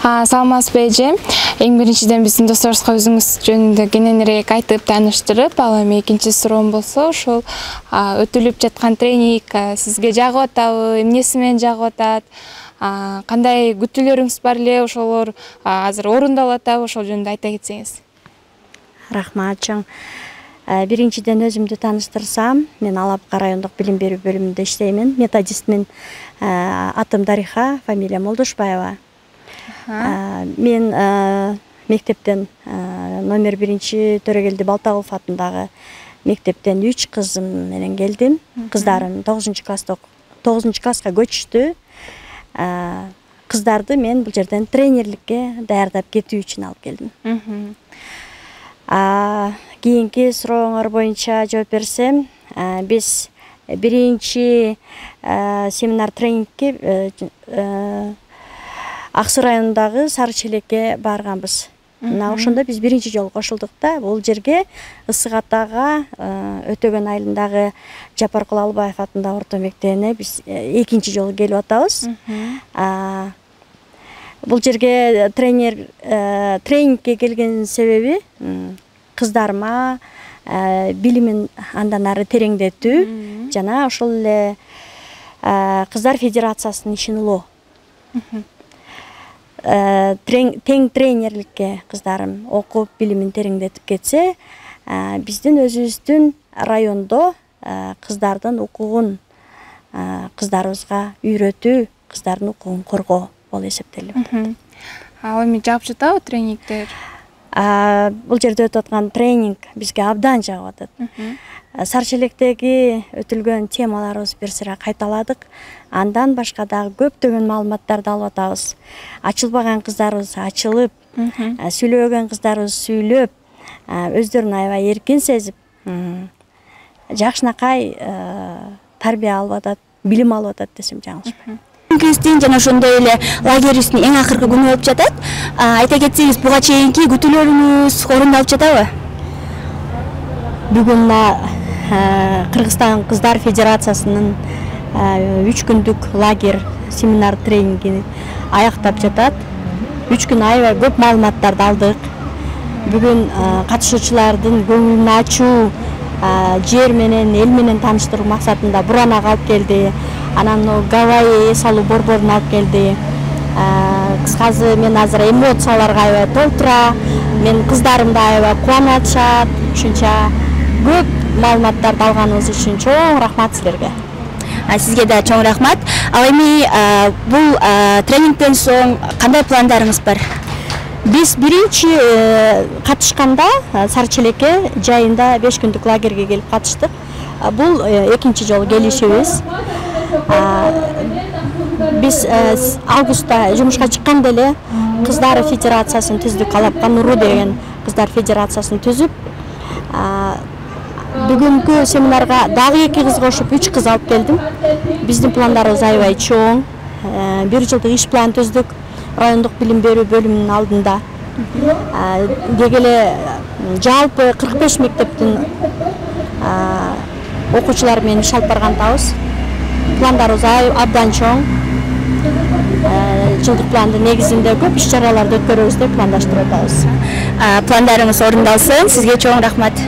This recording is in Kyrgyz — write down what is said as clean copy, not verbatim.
Саламатсызбы эже. Эң биринчиден биздин досторубузга өзүңүз жөнүндө кененирээк айтып тааныштырып, ал эми экинчи суроом болсо, ошол өтүлүп жаткан тренинг сизге жагып атабы, эмнеси менен жагып атат? Кандай күтүүлөрүңүз бар эле, ошолор азыр орундалып атабы? Ошол жөнүндө айта кетсеңиз. Рахмат чоң. Биринчиден өзүмдү тааныштырсам, мен Алапка райондук билим берүү бөлүмүндө иштеймин. Методистмин. Атым Дариха, фамилия Молдошбаева. Мен мектептен номер 1 Төрөгелди Балтагулов атындагы мектептен 3 кызым менен келдим. Кыздарым 9 класска көчтү. Кыздарды мен бул жерден тренерликке даярдап кетүү үчүн алып келдим. Кийинки сурооңор боюнча жооп берсем, биз биринчи семинар тренингке Аксы районундагы Сары Челекке барганбыз. Ошондо биз биринчи жолу кошулдук да. Бул жерге Ысык Атага Өтөгөн айылындагы Жапаркул Албаев атындагы орто мектебине биз экинчи жолу келип атабыз. Бул жерге тренингке келген себеби кыздарыма билимин андан ары тереңдетүү жана ошол эле Кыздар Федерациясынын ишин улоо. Тең тренерликке кыздарым окуп, билимин тереңдетип кетсе, биздин өзүбүздүн райондо кыздардын укугун кыздарыбызга үйрөтүү, кыздардын укугун коргоо болуп эсептелет. Ал эми жагып жатабы тренингдер? Бул жерде өтүп аткан тренинг бизге абдан жагып атат. Сары Челектеги өтүлгөн темаларыбыз бир сыра кайталадык. Андан башка дагы көптөгөн маалыматтарды алып атабыз. Ачылбаган кыздарыбыз ачылып, сүйлөбөгөн кыздарыбыз сүйлөп, өздөрүн аябай эркин сезип, жакшынакай тарбия алып атат, билим алып атат десем жаңылышпайм. Күнүбүздүн жана ошондой эле лагерибиздин эң акыркы күнү болуп жатат. Айта кетсеңиз, буга чейинки күтүүлөрүңүз орундалып жатабы? Бүгүн Кыргызстан Кыздар Федерациясынын 3 күндүк лагерь семинар тренинги аяктап жатат. 3 күн аябай көп маалыматтарды алдык. Бүгүн катышуучулардын көңүлүн ачуу, жер менен, эл менен тааныштыруу максатында Буранага алып келди. Анан Гавайи эс алуу борборун алып келди. Кыскасы мен азыр эмоцияларга аябай толтура. Мен кыздарым да аябай кубанышат. Ушунча көп маалыматтарды алганыбыз үчүн чоң рахмат силерге. Сизге да чоң рахмат. Ал эми бул тренингден соң кандай пландарыңыз бар? Биз биринчи катышканда Сары Челекке жайында 5 күндүк лагерге келип катыштык. Бул экинчи жолу келишибиз. Биз августта жумушка чыкканда эле Кыздар Федерациясын түздүк. Алапка Нуру деген Кыздар Федерациясын түзүп, бүгүнкү семинарга дагы 2 кыз кошуп 3 кыз алып келдим. Биздин пландарыбыз аябай чоң. 1 жылдык иш план түздүк райондук билим берүү бөлүмүнүн алдында. Деги эле жалпы 45 мектептин окуучулары менен иш алып баргандабыз. Пландарыбыз абдан чоң. Жылдык пландын негизинде көп иш чараларды өткөрөбүз деп пландаштырып атабыз. Пландарыңыз орундалсын. Сизге чоң рахмат.